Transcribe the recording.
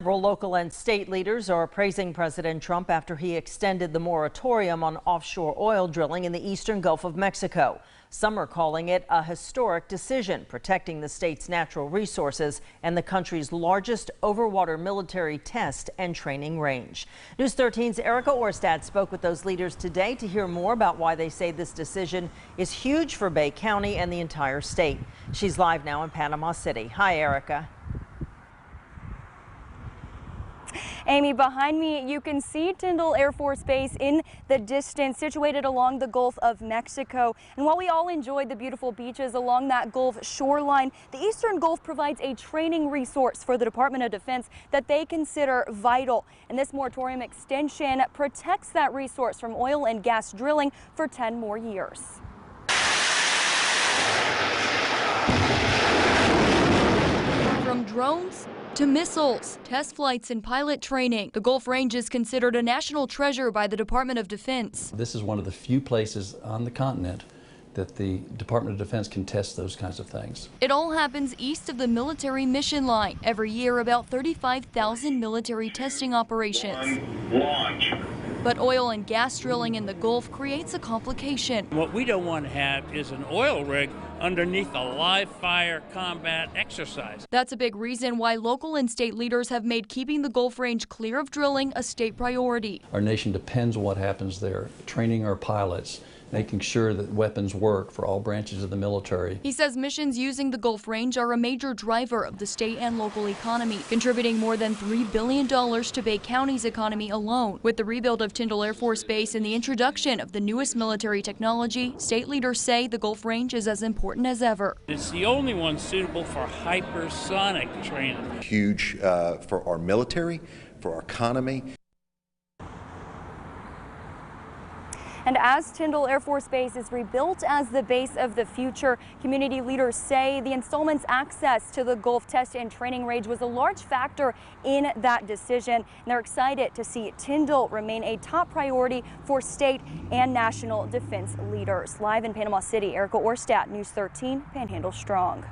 Several local and state leaders are praising President Trump after he extended the moratorium on offshore oil drilling in the eastern Gulf of Mexico. Some are calling it a historic decision, protecting the state's natural resources and the country's largest overwater military test and training range. News 13's Erica Orstad spoke with those leaders today to hear more about why they say this decision is huge for Bay County and the entire state. She's live now in Panama City. Hi, Erica. Amy, behind me you can see Tyndall Air Force Base in the distance, situated along the Gulf of Mexico. And while we all enjoyed the beautiful beaches along that Gulf shoreline, the Eastern Gulf provides a training resource for the Department of Defense that they consider vital. And this moratorium extension protects that resource from oil and gas drilling for 10 more years. From drones to missiles, test flights and pilot training, the Gulf Range is considered a national treasure by the Department of Defense. This is one of the few places on the continent that the Department of Defense can test those kinds of things. It all happens east of the military mission line. Every year, about 35,000 military testing operations. Launch. But oil and gas drilling in the Gulf creates a complication. What we don't want to have is an oil rig underneath a live fire combat exercise. That's a big reason why local and state leaders have made keeping the Gulf Range clear of drilling a state priority. Our nation depends on what happens there, training our pilots, making sure that weapons work for all branches of the military. He says missions using the Gulf Range are a major driver of the state and local economy, contributing more than $3 billion to Bay County's economy alone. With the rebuild of Tyndall Air Force Base and the introduction of the newest military technology, state leaders say the Gulf Range is as important as ever. It's the only one suitable for hypersonic training. Huge for our military, for our economy. And as Tyndall Air Force Base is rebuilt as the base of the future, community leaders say the installment's access to the Gulf Test and Training Range was a large factor in that decision. And they're excited to see Tyndall remain a top priority for state and national defense leaders. Live in Panama City, Erica Orstad, News 13, Panhandle Strong.